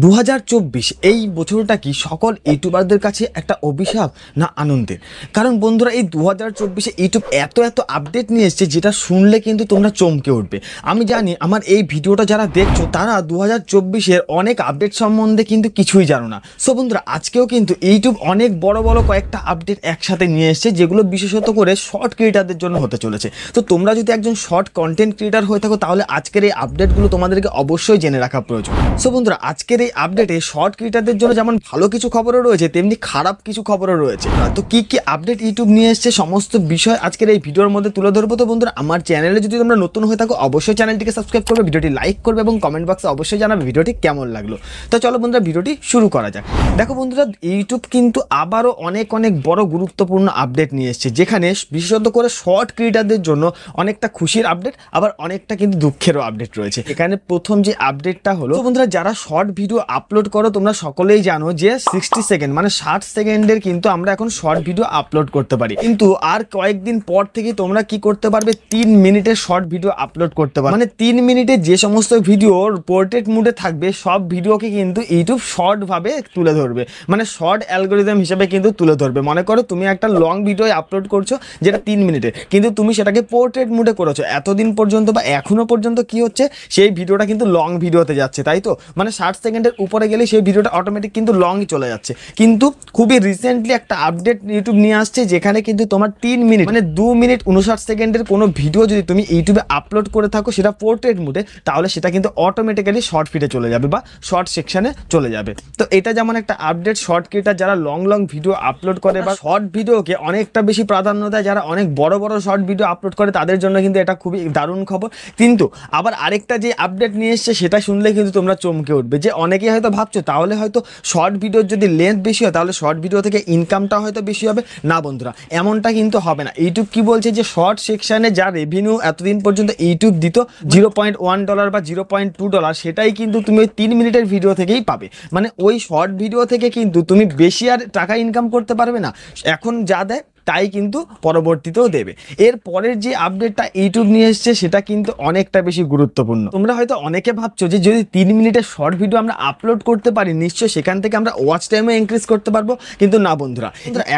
2024 এই বছরটা কি সকল ইউটিউবারদের কাছে একটা অভিশাপ না আনন্দের? কারণ বন্ধুরা এই 2024-এ ইউটিউব এত আপডেট নিয়ে এসেছে যেটা শুনলে কিন্তু তোমরা চমকে উঠবে। আমি জানি আমার এই ভিডিওটা যারা দেখছো তারা 2024-এর অনেক আপডেট সম্বন্ধে কিন্তু কিছুই জানো না। সো বন্ধুরা আজকেও কিন্তু ইউটিউব অনেক বড় কয়েকটা আপডেট একসাথে নিয়ে এসেছে যেগুলো বিশেষত করে শর্ট ক্রিয়েটারদের জন্য হতে চলেছে। তো তোমরা যদি একজন শর্ট কন্টেন্ট ক্রিয়েটার হয়ে থাকো তাহলে আজকের এই আপডেটগুলো তোমাদেরকে অবশ্যই জেনে রাখা প্রয়োজন। সো বন্ধুরা আজকের এই আপডেটে শর্ট ক্রিয়েটারদের জন্য যেমন ভালো কিছু খবরও রয়েছে তেমনি খারাপ কিছু খবরও রয়েছে। তো কি আপডেট ইউটিউব নিয়ে এসেছে সমস্ত বিষয় আজকের এই ভিডিওর মধ্যে তুলে ধরবো। তো বন্ধুরা আমার চ্যানেলে যদি তোমরা নতুন হয়ে থাকো অবশ্যই চ্যানেলটিকে সাবস্ক্রাইব করবে, ভিডিওটি লাইক করবে এবং কমেন্ট বক্সে অবশ্যই জানাবে ভিডিওটি কেমন লাগলো। তো চলো বন্ধুরা ভিডিওটি শুরু করা যাক। দেখো বন্ধুরা ইউটিউব কিন্তু আবারও অনেক বড় গুরুত্বপূর্ণ আপডেট নিয়ে এসেছে যেখানে বিশেষত করে শর্ট ক্রিয়েটারদের জন্য অনেকটা খুশির আপডেট আবার অনেকটা কিন্তু দুঃখেরও আপডেট রয়েছে। এখানে প্রথম যে আপডেটটা হলো বন্ধুরা যারা শর্ট ভিডিও আপলোড করো তোমরা সকলেই জানো যে 60 সেকেন্ড মানে 60 সেকেন্ডের কিন্তু আমরা এখন শর্ট ভিডিও আপলোড করতে পারি, কিন্তু আর কয়েকদিন পর থেকে তোমরা কি করতে পারবে 3 মিনিটের শর্ট ভিডিও আপলোড করতে পারবে। মানে 3 মিনিটে যে সমস্ত ভিডিও পোর্ট্রেট মুডে থাকবে সব ভিডিওকে কিন্তু ইউটিউব শর্ট ভাবে তুলে ধরবে, মানে শর্ট অ্যালগোরিদম হিসেবে কিন্তু তুলে ধরবে। মনে করো তুমি একটা লং ভিডিও আপলোড করছো যেটা 3 মিনিটের, কিন্তু তুমি সেটাকে পোর্ট্রেট মুডে করেছো এতদিন পর্যন্ত বা এখনো পর্যন্ত কি হচ্ছে সেই ভিডিওটা কিন্তু লং ভিডিওতে যাচ্ছে, তাই তো? মানে 60 সেকেন্ডের উপরে গেলে সেই ভিডিওটা অটোমেটিক কিন্তু লংই চলে যাচ্ছে। কিন্তু খুবই রিসেন্টলি একটা আপডেট ইউটিউব নিয়ে আসছে যেখানে কিন্তু তোমার 3 মিনিট মানে 2 মিনিট 59 সেকেন্ডের কোনো ভিডিও যদি তুমি ইউটিউবে আপলোড করে থাকো সেটা পোর্ট্রেট মুডে, তাহলে সেটা কিন্তু অটোমেটিক্যালি শর্ট ফিডে চলে যাবে বা শর্ট সেকশনে চলে যাবে। তো এটা যেমন একটা আপডেট শর্ট ক্রিয়েটার যারা লং ভিডিও আপলোড করে বা শর্ট ভিডিওকে অনেকটা বেশি প্রাধান্য দেয়, যারা অনেক বড় শর্ট ভিডিও আপলোড করে তাদের জন্য কিন্তু এটা খুবই দারুণ খবর। কিন্তু আবার আরেকটা যে আপডেট নিয়ে এসছে সেটা শুনলে কিন্তু তোমরা চমকে উঠবে, যে অনেকেই হয়তো ভাবছো তাহলে হয়তো শর্ট ভিডিওর যদি লেন্থ বেশি হয় তাহলে শর্ট ভিডিও থেকে ইনকামটা হয়তো বেশি হবে। না বন্ধুরা এমনটা কিন্তু হবে না। ইউটিউব কি বলছে যে শর্ট সেকশনে যা রেভিনিউ এতদিন পর্যন্ত ইউটিউব দিত $0.1 বা $0.2 সেটাই কিন্তু তুমি ওই 3 মিনিটের ভিডিও থেকেই পাবে। মানে ওই শর্ট ভিডিও থেকে কিন্তু তুমি বেশি আর টাকা ইনকাম করতে পারবে না, এখন যা দেয় তাই কিন্তু পরবর্তীতেও দেবে। এর পরের যে আপডেটটা ইউটিউব নিয়ে এসছে সেটা কিন্তু অনেকটা বেশি গুরুত্বপূর্ণ। তোমরা হয়তো অনেকে ভাবছো যে যদি 3 মিনিটের শর্ট ভিডিও আমরা আপলোড করতে পারি নিশ্চয়ই সেখান থেকে আমরা ওয়াচ টাইমও ইনক্রিজ করতে পারবো, কিন্তু না বন্ধুরা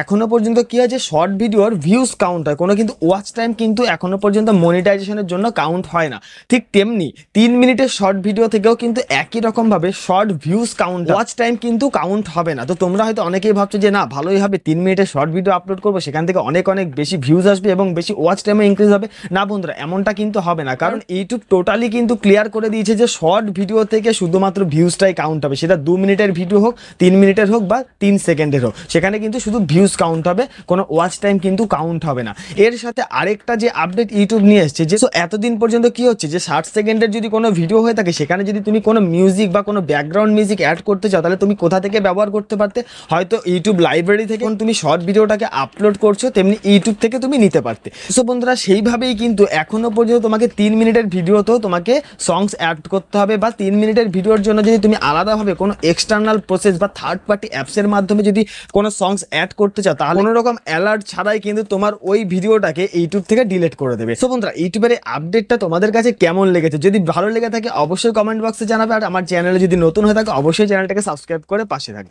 এখনো পর্যন্ত কি হয় যে শর্ট ভিডিওর ভিউজ কাউন্ট হয়, কোনো কিন্তু ওয়াচ টাইম কিন্তু এখনো পর্যন্ত মনিটাইজেশনের জন্য কাউন্ট হয় না। ঠিক তেমনি 3 মিনিটের শর্ট ভিডিও থেকেও কিন্তু একই রকম ভাবে short views count, watch time কিন্তু কাউন্ট হবে না। তো তোমরা হয়তো অনেকেই ভাবছো যে না ভালোই হবে 3 মিনিটের শর্ট ভিডিও আপলোড করবো সেখান থেকে অনেক বেশি ভিউজ আসবে এবং বেশি ওয়াচ টাইমও ইনক্রিজ হবে। না বন্ধুরা এমনটা কিন্তু হবে না, কারণ ইউটিউব টোটালি কিন্তু ক্লিয়ার করে দিয়েছে যে শর্ট ভিডিও থেকে শুধুমাত্র ভিউজটাই কাউন্ট হবে, সেটা 2 মিনিটের ভিডিও হোক 3 মিনিটের হোক বা 3 সেকেন্ডের হোক, সেখানে কিন্তু শুধু ভিউজ কাউন্ট হবে, কোনো ওয়াচ টাইম কিন্তু কাউন্ট হবে না। এর সাথে আরেকটা যে আপডেট ইউটিউব নিয়ে এসেছে যে এতদিন পর্যন্ত কি হচ্ছে যে 60 সেকেন্ডের যদি কোনো ভিডিও হয়ে থাকে সেখানে যদি তুমি কোনো মিউজিক বা কোনো ব্যাকগ্রাউন্ড মিউজিক অ্যাড করতে চাও তাহলে তুমি কোথা থেকে ব্যবহার করতে পারতে? হয়তো ইউটিউব লাইব্রেরি থেকে তুমি শর্ট ভিডিওটাকে আপলোড করছো তেমনি ইউটিউব থেকে তুমি নিতে পারতে। সো বন্ধুরা সেইভাবেই কিন্তু এখনো পর্যন্ত তোমাকে 3 মিনিটের ভিডিওতেও তোমাকে সংস অ্যাড করতে হবে, বা 3 মিনিটের ভিডিওর জন্য যদি তুমি আলাদাভাবে কোনো এক্সটার্নাল প্রসেস বা থার্ড পার্টি অ্যাপসের মাধ্যমে যদি কোনো সংস অ্যাড করতে চাও তাহলে কোনো রকম অ্যালার্ট ছাড়াই কিন্তু তোমার ওই ভিডিওটাকে ইউটিউব থেকে ডিলিট করে দেবে। সো বন্ধুরা ইউটিউবের এই আপডেটটা তোমাদের কাছে কেমন লেগেছে? যদি ভালো লেগে থাকে অবশ্যই কমেন্ট বক্সে জানাবে, আর আমার চ্যানেলে যদি নতুন হয়ে থাকে অবশ্যই চ্যানেলটাকে সাবস্ক্রাইব করে পাশে থাকবে।